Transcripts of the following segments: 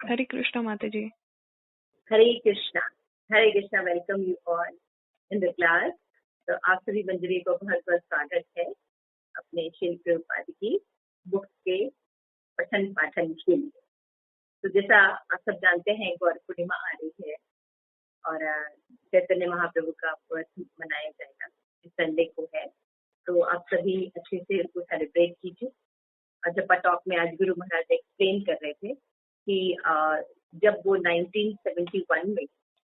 हरे कृष्णा माता ji. Hare Krishna. Hare Krishna. Welcome you all in the class. तो आप सभी मंजरी को बहुत बहुत स्वागत है अपने श्रील प्रभुपाद की बुक के पठन पाठन के लिए। तो जैसा आप सब जानते हैं, गौर पूर्णिमा आ रही है और चैतन्य महाप्रभु का बर्थ मनाया जाएगा, इस संडे को है। तो आप सभी अच्छे से उसको सेलिब्रेट कीजिए। और जब टॉक में आज गुरु महाराज एक्सप्लेन कर रहे थे कि जब वो 1971 में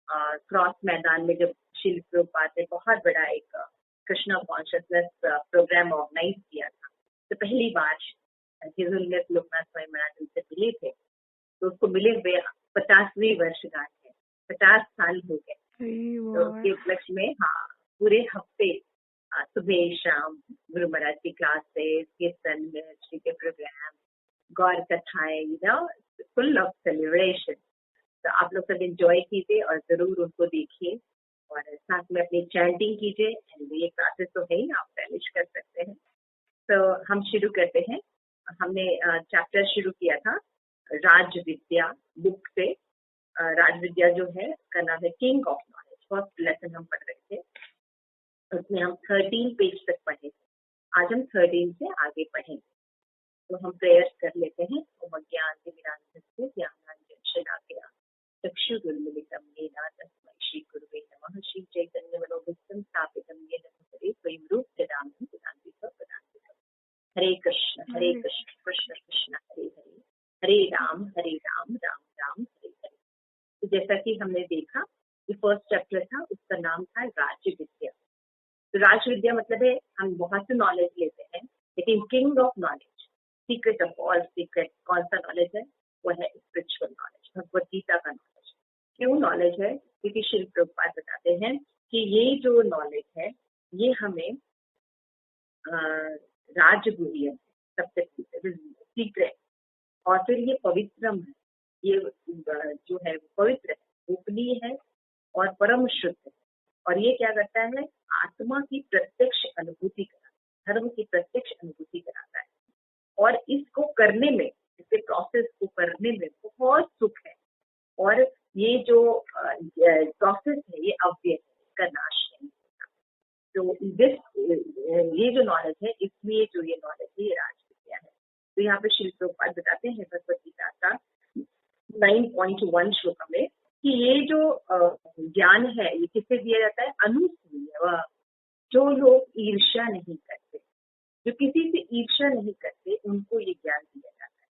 क्रॉस मैदान में जब श्रील प्रभुपाद ने बहुत बड़ा एक कृष्णा कॉन्शियसनेस प्रोग्राम ऑर्गेनाइज किया था, तो पहली बार लोकनाथ स्वामी महाराज उनसे मिले थे। तो उसको मिले हुए 50वीं वर्षगांठ है, 50 साल हो गए। तो उसके उपलक्ष्य में पूरे हफ्ते सुबह शाम गुरु महाराज की क्लासेस, कीर्तन, मिनिस्ट्री के प्रोग्राम, गौर कथाएं, फुल ऑफ सेलिब्रेशन। तो आप लोग सब एंजॉय कीजिए और जरूर उनको देखिए और साथ में अपनी चैंटिंग कीजिए। एंड ये क्लासेस तो है ही, आप पब्लिश कर सकते हैं। तो हम शुरू करते हैं। हमने चैप्टर शुरू किया था राज विद्या बुक से। राज विद्या जो है उसका नाम है king of knowledge. First lesson हम पढ़ रहे थे, उसमें हम 13 पेज तक पढ़े। आज हम 13 से आगे पढ़ेंगे। तो हम प्रेयर्स कर लेते हैं। ओम ज्ञानतिमिरान्धस्य ज्ञानाञ्जनशलाकया चक्षुरुन्मीलितं येन तस्मै श्रीगुरुवे नमः। श्री चैतन्यमनोभीष्टं स्थापितं येन भूतले स्वयं रूप ददामि ददामि स्वपदान्तिकम्। हरे कृष्ण कृष्ण कृष्ण हरे हरे, हरे राम राम राम हरे हरे। तो जैसा कि हमने देखा, ये फर्स्ट चैप्टर था, उसका नाम था राज विद्या। तो राज विद्या मतलब है हम बहुत से नॉलेज लेते हैं, लेकिन king of knowledge, secret of all secret, कौन सा नॉलेज है? वो है स्पिरिचुअल नॉलेज, भगवत गीता का नॉलेज। क्यों नॉलेज है? क्योंकि श्री प्रभुपाद बताते हैं कि ये जो नॉलेज है ये हमें राजगुह्य है, सबसे सीक्रेट, और फिर ये पवित्रम है। ये जो है पवित्र है, गोपनीय है और परम शुद्ध है। और ये क्या करता है? आत्मा की प्रत्यक्ष अनुभूति कराता है, धर्म की प्रत्यक्ष अनुभूति कराता है। और इसको करने में, इसके प्रोसेस को करने में बहुत सुख है। और ये जो प्रोसेस है ये अव्यय है, इसका नाश नहीं होता। तो ये जो नॉलेज है, इसलिए जो ये नॉलेज है ये राज विद्या है। तो यहाँ पे श्री प्रभुपाद बताते हैं भगवत गीता का 9.1 श्लोक में कि ये जो ज्ञान है ये किससे दिया जाता है? अनुसूय, जो लोग ईर्ष्या नहीं करते, जो किसी से ईर्ष्या नहीं करते, उनको ये ज्ञान दिया जाता है।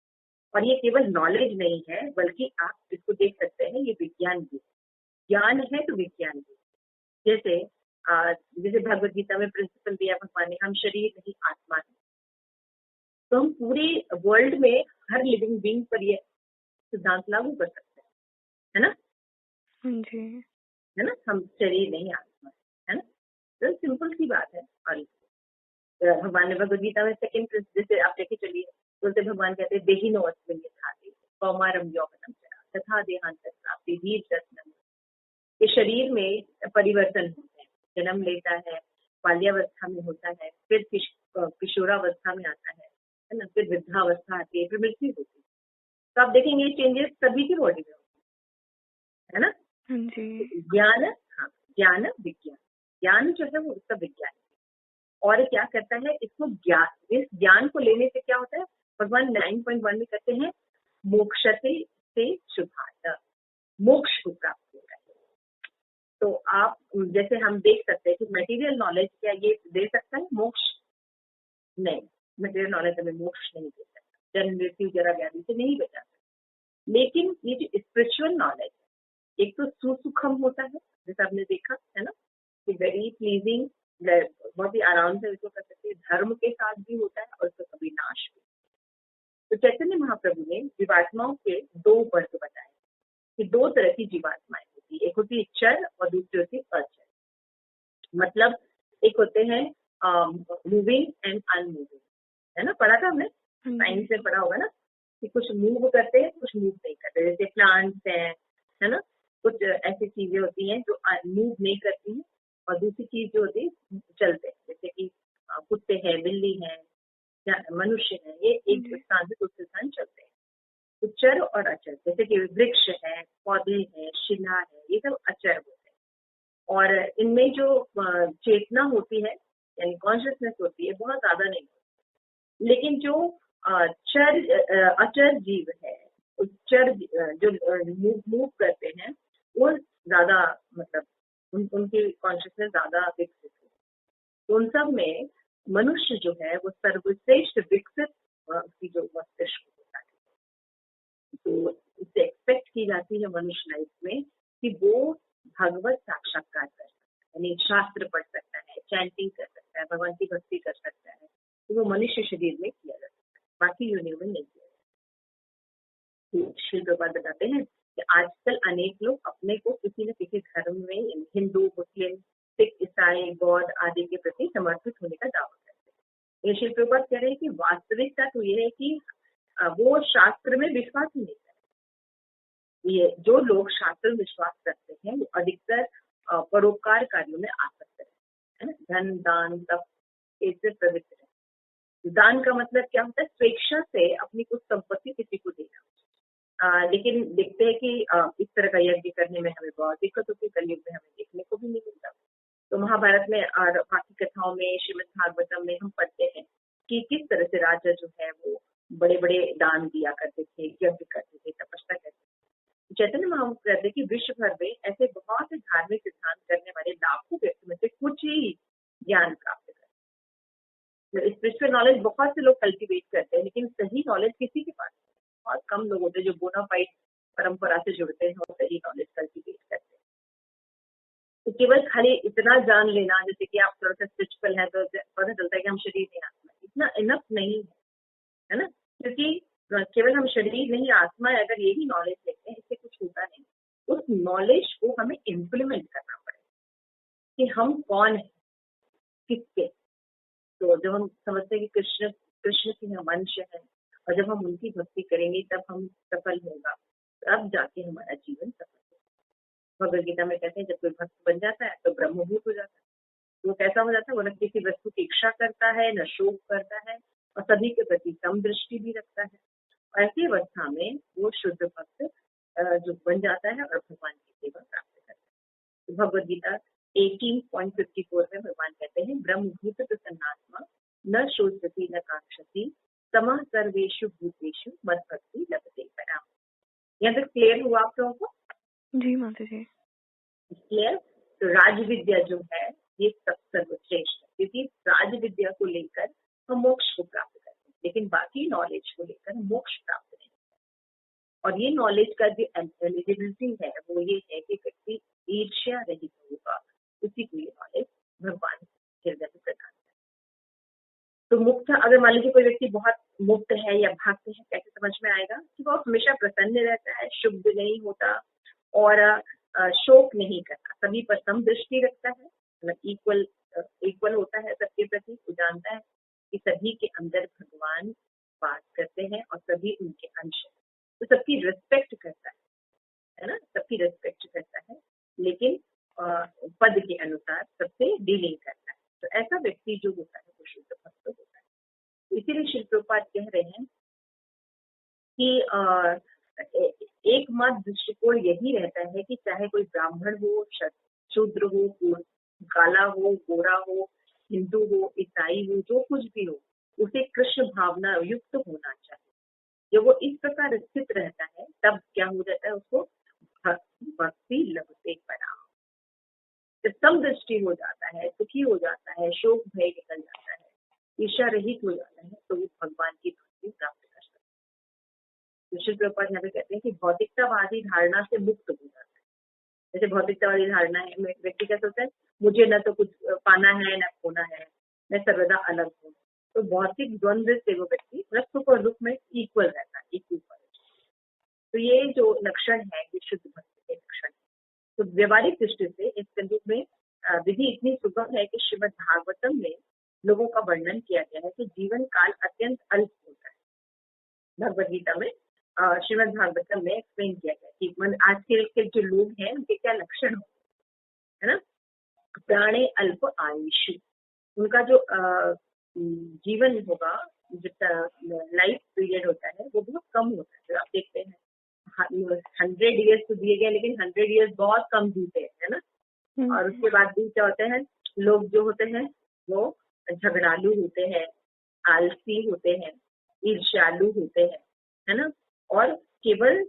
और ये केवल नॉलेज नहीं है, बल्कि आप इसको देख सकते हैं, ये विज्ञान भी ज्ञान है। तो विज्ञान भी जैसे भगवत गीता में प्रिंसिपल दिया भगवान ने, हम शरीर नहीं आत्मा है। तो हम पूरे वर्ल्ड में हर लिविंग बीइंग पर ये सिद्धांत लागू कर सकते हैं, है ना जी, है ना। हम शरीर नहीं आत्मा है ना। तो सिंपल सी बात है। और भगवान ने भगवद गीता में सेकंड प्रिंसिपल, जैसे आप देखे चलिए, बोलते भगवान कहते हैं देही नो अस्मिन् यथाति कौमारम यौवनम जरा तथा देहांत प्राप्ति वीर दर्शनम। ये शरीर में परिवर्तन होते हैं, जन्म लेता है, बाल्यावस्था में होता है, फिर किशोरावस्था में आता है ना, फिर वृद्धावस्था आती है, फिर मृत्यु होती है। तो आप देखेंगे ये चेंजेस सभी की बॉडी में होते हैं, है ना। ज्ञान, ज्ञान विज्ञान, ज्ञान जो है वो उसका विज्ञान। और क्या करता है? इसको ज्ञान, इस ज्ञान को लेने से क्या होता है? भगवान 9.1 में कहते हैं मोक्षते से शुभार्थ, मोक्ष को प्राप्त होता है। तो आप जैसे हम देख सकते हैं कि मटेरियल नॉलेज क्या ये दे सकता है मोक्ष? नहीं, मटेरियल नॉलेज हमें मोक्ष नहीं दे सकता, जन्म मृत्यु जरा व्याधि से नहीं बचा सकता। लेकिन ये जो स्पिरिचुअल नॉलेज है, एक तो सुसुखम होता है, जैसे आपने देखा है ना, कि वेरी प्लीजिंग, बहुत ही आराम से इसको कर सकते हैं, धर्म के साथ भी होता है और उसका कभी नाश भी। तो चैतन्य महाप्रभु ने जीवात्माओं के 2 वर्ग बताए कि 2 तरह की जीवात्माएं होती है, एक होती है चर और दूसरी होती है अचर। मतलब एक होते हैं मूविंग एंड अनमूविंग, है ना, पढ़ा था हमने, साइंस में पढ़ा होगा ना, कि कुछ मूव करते हैं, कुछ मूव नहीं करते। जैसे प्लांट्स हैं, है ना, कुछ ऐसी चीजें होती हैं जो मूव नहीं करती हैं, और दूसरी चीज जो होती है चलते हैं, जैसे कि कुत्ते हैं, बिल्ली है, मनुष्य है, ये एक स्थान से दूसरे स्थान चलते हैं। तो चर और अचर, जैसे कि वृक्ष है, पौधे हैं, शिला है, ये सब अचर होते हैं। और इनमें जो चेतना होती है यानी कॉन्शियसनेस होती है बहुत ज्यादा नहीं होती। लेकिन जो अचर जीव है, चर जो मूव करते हैं वो ज्यादा, मतलब उनकी कॉन्शियसनेस ज्यादा विकसित है। तो उन सब में मनुष्य जो है वो सर्वश्रेष्ठ विकसित की जो मस्तिष्क होता है। तो इससे एक्सपेक्ट की जाती है मनुष्य लाइफ में कि वो भगवत साक्षात्कार कर सकता है, यानी शास्त्र पढ़ सकता है, चैंटिंग कर सकता है, भगवान की भक्ति कर सकता है। तो वो मनुष्य शरीर में किया जा सकता है, बाकी योनियों में नहीं किया जा सकता। श्री प्रभुपाद बताते हैं कि आजकल अनेक लोग अपने को किसी न किसी धर्म में, हिंदू, मुस्लिम, सिख, ईसाई, बौद्ध आदि के प्रति समर्पित होने का दावा करते हैं। श्री प्रभुपाद कह रहे हैं कि वास्तविकता तो ये है कि वो शास्त्र में विश्वास ही नहीं करते। ये जो लोग शास्त्र में विश्वास करते हैं वो अधिकतर परोपकार कार्यों में आसक्त है ना, धन दान तप इससे पवित्र है। दान का मतलब क्या होता है? स्वेच्छा से अपनी कुछ संपत्ति किसी को देना। लेकिन देखते हैं कि इस तरह का यज्ञ करने में हमें बहुत दिक्कत होती है, कलयुग में हमें देखने को भी नहीं मिलता। तो महाभारत में और बाकी कथाओं में, श्रीमद् भागवतम में हम पढ़ते हैं कि किस तरह से राजा जो है वो बड़े बड़े दान दिया करते थे, यज्ञ करते थे, तपस्या करते थे। चैतन्य महाप्रभु कहते हैं कि विश्व भर में ऐसे बहुत से धार्मिक सिद्धांत करने वाले लाखों व्यक्ति में से कुछ ही ज्ञान प्राप्त करते हैं। स्पिरिचुअल नॉलेज बहुत से लोग कल्टिवेट करते हैं, लेकिन सही नॉलेज किसी के पास बहुत कम लोग होते हैं जो बोनाफाइड परंपरा से जुड़ते हैं और सही नॉलेज कल्टिवेट करते हैं। तो केवल खाली इतना जान लेना, जैसे कि आप थोड़ा सा स्पिरिचुअल है तो पता चलता है कि हम शरीर नहीं आत्मा, इतना इनफ नहीं है ना, क्योंकि केवल हम शरीर नहीं आत्मा है, अगर यही नॉलेज लेते हैं इससे कुछ होता नहीं। उस नॉलेज को हमें इम्प्लीमेंट करना पड़ेगा कि हम कौन है, किसके। तो जब हम समझते हैं कि कृष्ण कृष्ण की हम अंश है और जब हम उनकी भक्ति करेंगे तब हम सफल होगा, तब जाके हमारा जीवन सफल होगा। भगवद गीता में कहते हैं जब कोई भक्त बन जाता है तो ब्रह्मभूत हो जाता है। वो कैसा हो जाता है? वो न किसी वस्तु की इच्छा करता है, न शोक करता है, और सभी के प्रति समदृष्टि भी रखता है। ऐसी अवस्था में वो शुद्ध भक्त जो बन जाता है और भगवान की सेवा प्राप्त करता है। तो भगवद गीता 18.54 में भगवान कहते हैं ब्रह्मभूत प्रसन्नात्मा न शोचति न कांक्षति समः सर्वेषु भूतेषु मद्भक्ति लभते पराम। यहाँ तक क्लियर हुआ आप लोगों को? जी माता जी। क्लियर। तो राज विद्या जो है ये सब सर्वश्रेष्ठ है, क्योंकि राज विद्या को लेकर हम मोक्ष को प्राप्त करते हैं, लेकिन बाकी नॉलेज को लेकर मोक्ष प्राप्त नहीं। और ये नॉलेज का जो एलिजिबिलिटी है वो ये है कि व्यक्ति ईर्ष्या रहित होगा, उसी को ये नॉलेज भगवान हृदय में प्रदान करता है। तो मुक्त, अगर मान लीजिए कोई व्यक्ति बहुत मुक्त है या भक्त है, कैसे समझ में आएगा कि वो हमेशा प्रसन्न रहता है, शुभ नहीं होता और शोक नहीं करता, सभी पर समदृष्टि रखता है, मतलब इक्वल होता है सबके प्रति। वो जानता है कि सभी के अंदर भगवान वास करते हैं और सभी उनके अंश हैं। तो सबकी रिस्पेक्ट करता है ना, सबकी रिस्पेक्ट करता है, लेकिन पद के अनुसार सबसे डीलिंग करता है। तो ऐसा व्यक्ति जो होता है वो शुद्ध भक्त होता है। इसीलिए श्री प्रभुपाद कह रहे हैं कि एकमात्र दृष्टिकोण यही रहता है कि चाहे कोई ब्राह्मण हो, शूद्र हो, काला हो, गोरा हो, हिंदू हो, ईसाई हो, जो कुछ भी हो, उसे कृष्ण भावना युक्त होना चाहिए। जब वो इस प्रकार स्थित रहता है तब क्या हो जाता है? उसको भक्ति लभते पराम, समदृष्टि हो जाता है, सुखी हो जाता है, शोक भय निकल जाता है, ईर्ष्या रहित हो जाता है, तो वो भगवान की भक्ति प्राप्त कर सकता है। श्री प्रभुपाद यहाँ पे कहते हैं कि भौतिकतावादी धारणा से मुक्त हो जाता है। जैसे भौतिकतावादी धारणा है, व्यक्ति क्या सोचता है, मुझे न तो कुछ पाना है न खोना है, मैं सर्वदा अलग हूँ। तो भौतिक द्वंद्व से वो व्यक्ति सुख और दुख में इक्वल रहता है, इक्वल। तो ये जो लक्षण है ये शुद्ध भक्ति के लक्षण है। तो व्यवहारिक दृष्टि से इस कलयुग में विधि इतनी सुगम है कि श्रीमद् भागवतम में लोगों का वर्णन किया गया है कि जीवन काल अत्यंत अल्प होता है। भगवद गीता में श्रीमद् भागवतम में एक्सप्लेन किया गया कि आज के जो लोग हैं उनके क्या लक्षण हो, है ना। प्राणे अल्प आयुषु, उनका जो जीवन होगा जितना लाइफ पीरियड होता है वो बहुत कम होता है। तो आप देखते हैं 100 ईयर्स तो दिए गए, लेकिन 100 ईयर्स बहुत कम जीते हैं, है ना। और उसके बाद भी क्या होते हैं, लोग जो होते हैं वो झगड़ालू होते हैं, आलसी होते हैं, ईर्ष्यालु होते हैं, है ना, और केवल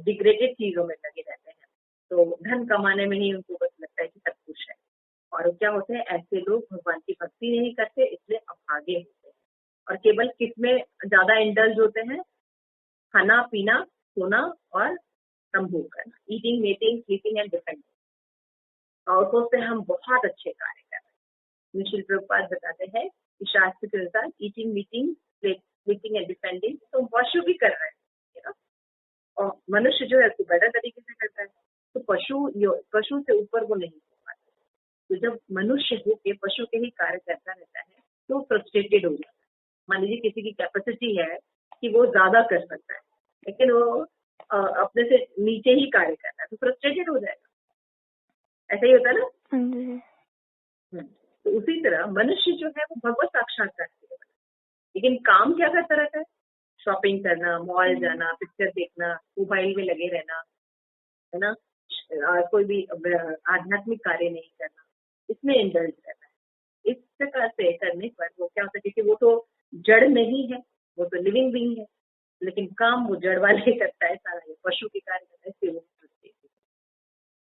डिग्रेडेड चीजों में लगे रहते हैं। तो धन कमाने में ही उनको बस लगता है कि सब कुछ है। और क्या होते हैं, ऐसे लोग भगवान की भक्ति नहीं करते, इसलिए अभागे होते हैं और केवल किसमें ज्यादा इंडल्ज होते हैं, खाना पीना सोना और संभोग करना, eating meeting sleeping and defending. और सोचते हैं हम बहुत अच्छे कार्य कर रहे हैं। श्रील प्रभुपाद बताते हैं कि शास्त्र के अनुसार eating meeting sleeping and defending तो पशु भी कर रहे हैं, है ना। और मनुष्य जो है उसको बेटर तरीके से करता है। तो पशु से ऊपर वो नहीं हो पाता। तो जब मनुष्य होके पशु के ही कार्य करता रहता है तो फ्रस्ट्रेटेड हो जाता है। मान लीजिए किसी की कैपेसिटी है कि वो ज्यादा कर सकता है, लेकिन वो अपने से नीचे ही कार्य करता है, तो फ्रस्ट्रेटेड हो जाएगा। ऐसा ही होता है ना। तो उसी तरह मनुष्य जो है वो भगवत साक्षात्कार के लिए बना, लेकिन काम क्या करता रहता है, शॉपिंग करना, मॉल जाना, पिक्चर देखना, मोबाइल में लगे रहना, है ना, कोई भी आध्यात्मिक कार्य नहीं करना, इसमें इंडल्ज रहना है। इस प्रकार से करने पर वो क्या होता है, क्योंकि वो तो जड़ नहीं है, वो तो लिविंग बीइंग है, लेकिन काम वो जड़ वाले करता है, सारा ये पशु के कार्य करता है, इससे वो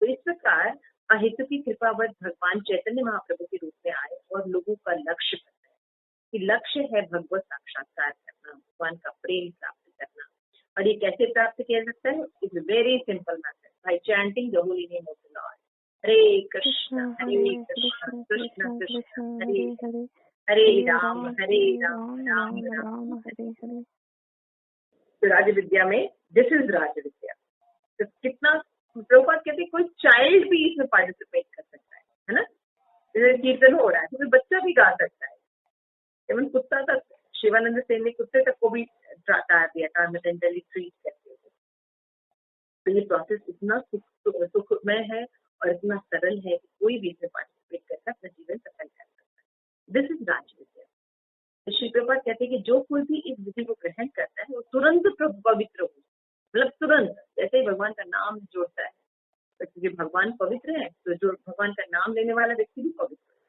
तो इस प्रकार अहेतु की कृपावश भगवान चैतन्य महाप्रभु के रूप में आए और लोगों का लक्ष्य बताया कि लक्ष्य है भगवत साक्षात्कार करना, भगवान का प्रेम प्राप्त करना। और ये कैसे प्राप्त किया जाता है, it's very simple method, by chanting the holy name of the lord. Hare Krishna Krishna Krishna Hare Hare, Hare Ram Ram Ram Hare Hare. तो राज विद्या में दिस इज राज विद्या। तो कितना प्रभुपाद कहते हैं कोई चाइल्ड भी इसमें पार्टिसिपेट कर सकता है ना। जैसे कीर्तन हो रहा है तो कोई बच्चा भी गा सकता है, इवन कुत्ता तक, शिवानंद सेन ने कुत्ते तक को भी तार दिया, ट्रांसेंडेंटली ट्रीट करते हुए। तो ये प्रोसेस इतना सुखमय है और इतना सरल है कि कोई भी इसमें पार्टिसिपेट करके अपना जीवन सफल कर सकता है। दिस इज राज विद्या। तो श्री प्रभुपाद कहते हैं कि जो कोई भी इस विधि को ग्रहण करता है वो तुरंत पवित्र हो, मतलब तुरंत जैसे ही भगवान का नाम जोड़ता है, क्योंकि भगवान पवित्र है तो जो भगवान का नाम लेने वाला व्यक्ति भी पवित्र है।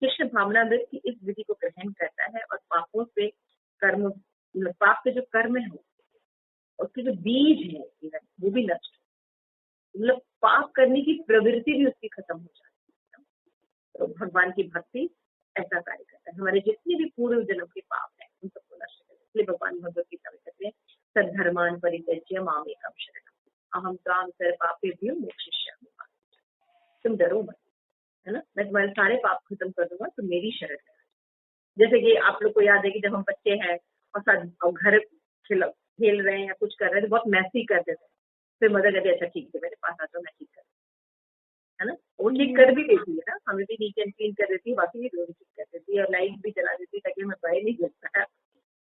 कृष्ण भावनामृत की इस विधि को ग्रहण करता है और पापों से कर्म, पाप के जो कर्म है उसके जो बीज है वो भी नष्ट, मतलब पाप करने की प्रवृत्ति भी उसकी खत्म हो जाती है। तो भगवान की भक्ति ऐसा कार्य करता है, हमारे जितने भी पूर्व जन्म के पाप है उन सबको नष्ट करता है। इसलिए भगवान भगवत गीता में कहते हैं सद्धर्मान परित्यज्य मामेकं शरणं अहम त्वां सर्व पापेभ्यो मोक्षयिष्यामि। तुम डरो मत, है ना, मैं तुम्हारे सारे पाप खत्म कर दूंगा, तुम मेरी शरण में। जैसे कि आप लोग को याद है कि जब हम बच्चे हैं और घर खेल रहे हैं या कुछ कर रहे हैं तो बहुत मैसी कर देते हैं, फिर मदर कहती है अच्छा ठीक है मेरे पास आ जाओ मैं ठीक कर, है ना, वो ठीक कर भी देती है ना, हमें भी नीचे क्लीन कर देती है, बाकी भी ठीक कर देती है और लाइट भी जला देती है ताकि हमें भय नहीं लगता है।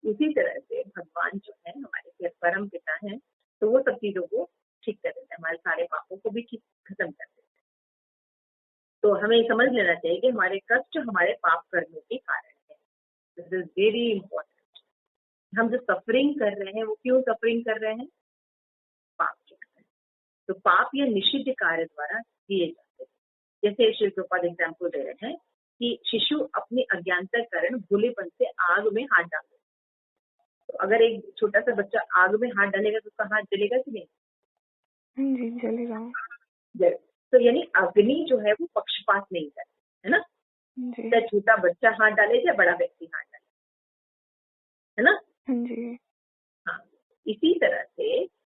इसी तरह से भगवान जो है हमारे परम पिता हैं, तो वो सब चीजों को ठीक कर देते हैं, हमारे सारे पापों को भी ठीक खत्म कर देते हैं। तो हमें समझ लेना चाहिए कि हमारे कष्ट हमारे पाप कर्मों के कारण है। This is very important. हम जो सफरिंग कर रहे हैं वो क्यों सफरिंग कर रहे हैं, पाप के कारण। तो पाप या निषिद्ध कार्य द्वारा किए जाते हैं। जैसे श्री प्रभुपाद एग्जाम्पल दे रहे हैं कि शिशु अपनी अज्ञानता के कारण भोलेपन से आग में हाथ डाल, तो अगर एक छोटा सा बच्चा आग में हाथ डालेगा तो उसका हाथ जलेगा कि नहीं? जी जलेगा। तो यानी अग्नि जो है वो पक्षपात नहीं करती, है ना, चाहे छोटा बच्चा हाथ डाले या बड़ा व्यक्ति हाथ डाले, है ना। जी हाँ, इसी तरह से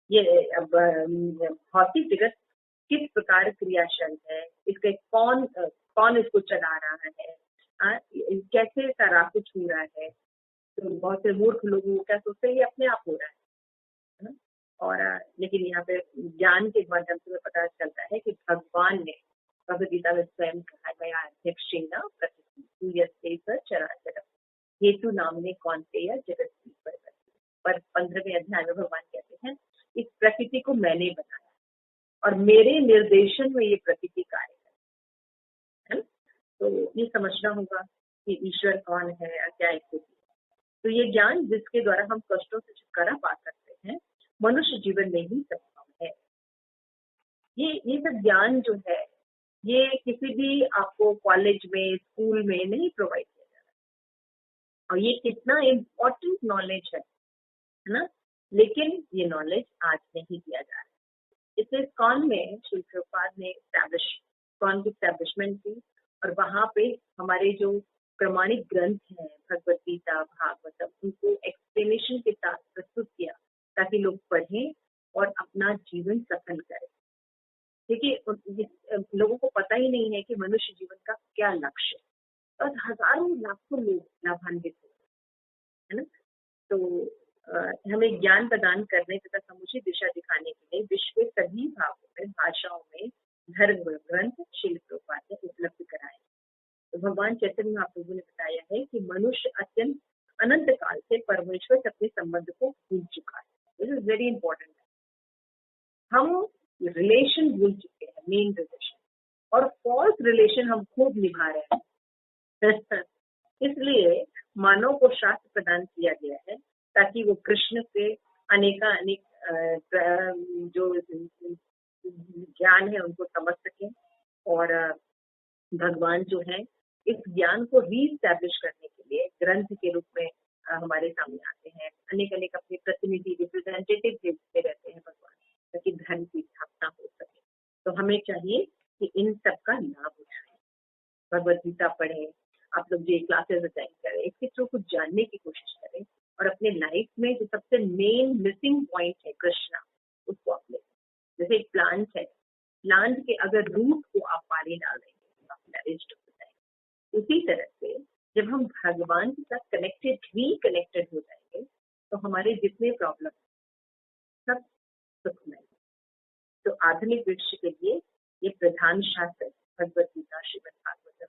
ये भौतिक जगत किस प्रकार क्रियाशील है, इसके कौन इसको चला रहा है, कैसे सारा कुछ हो रहा है। तो बहुत से मूर्ख लोग क्या सोचते हैं ये अपने आप हो रहा है ना। और लेकिन यहाँ पे ज्ञान के माध्यम से पता चलता है कि भगवान ने भगवद गीता में स्वयं कहा गया अध्यक्षेण चराचर हेतु नामने कौन से या जगत पर 15वें अध्याय में भगवान कहते हैं इस प्रकृति को मैंने बनाया और मेरे निर्देशन में ये प्रकृति कार्य है ना। तो ये समझना होगा कि ईश्वर कौन है या क्या स्थिति। तो ये ज्ञान जिसके द्वारा हम कष्टों से छुटकारा पा सकते हैं, मनुष्य जीवन में ही संभव है। ये सब ज्ञान जो है ये किसी भी आपको कॉलेज में, स्कूल में नहीं प्रोवाइड किया जा रहा, और ये कितना इम्पोर्टेंट नॉलेज है ना, लेकिन ये नॉलेज आज नहीं दिया जा रहा है। इसलिए इस्कॉन में श्री प्रभुपाद ने इस्कॉन की एस्टैब्लिशमेंट की, और वहां पे हमारे जो प्रमाणिक ग्रंथ हैं, भगवत गीता, भागवतम, उनको एक्सप्लेनेशन के साथ प्रस्तुत किया ताकि लोग पढ़ें और अपना जीवन सफल करें। देखिए लोगों को पता ही नहीं है कि मनुष्य जीवन का क्या लक्ष्य है, और हजारों लाखों लोग लाभान्वित है ना। तो हमें ज्ञान प्रदान करने तथा समुचित दिशा दिखाने के लिए विश्व के सभी भागों में, भाषाओं में धर्म ग्रंथ श्री प्रभुपाद ने उपलब्ध कराए। तो भगवान चैतन्य महाप्रभु ने बताया है कि मनुष्य अत्यंत अनंत काल से परमेश्वर से अपने संबंध को भूल चुका है। This is very important. हम रिलेशन भूल चुके हैं, मेन रिलेशन, और फॉल्स रिलेशन हम खूब निभा रहे हैं। इसलिए मानव को शास्त्र प्रदान किया गया है ताकि वो कृष्ण से अनेक जो ज्ञान है उनको समझ सके, और भगवान जो है इस ज्ञान को रीस्टैब्लिश करने के लिए ग्रंथ के रूप में हमारे सामने आते हैं। अनेक अपने प्रतिनिधि, रिप्रेजेंटेटिव भेजते रहते हैं भगवान, ताकि धर्म की स्थापना हो सके। तो हमें चाहिए कि इन सब का लाभ उठाएं, भगवत गीता पढ़ें, आप लोग जो क्लासेस अटेंड करें, इसके थ्रू कुछ जानने की कोशिश करें, और अपने लाइफ में जो सबसे मेन मिसिंग पॉइंट है कृष्णा, उसको आप लें। जैसे एक प्लांट है, प्लांट के अगर रूट को आप पानी डाल देंगे तो आप नरिश्ड हो जाएंगे। उसी तरह से जब हम भगवान के साथ रिकनेक्टेड हो जाएंगे तो हमारे जितने प्रॉब्लम सब सुख में। तो आधुनिक वृक्ष के लिए ये प्रधान शास्त्र भगवत गीता, श्रीमद् भागवतम,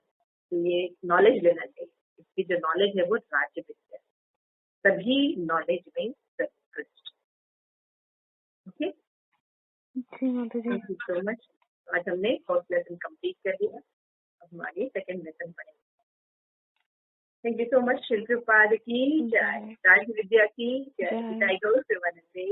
तो ये नॉलेज लेना चाहिए। इसकी जो नॉलेज है वो राज्य विद्या है, सभी नॉलेज में सर्वोत्कृष्ट। Okay, thank you so much. आज हमने फर्स्ट लेसन कंप्लीट कर दिया, अब हम आगे सेकंड लेसन पढ़ेंगे। Thank you so much. Shri Prabhupada की जय, राज विद्या की जय, जय गौ सेवानंदे।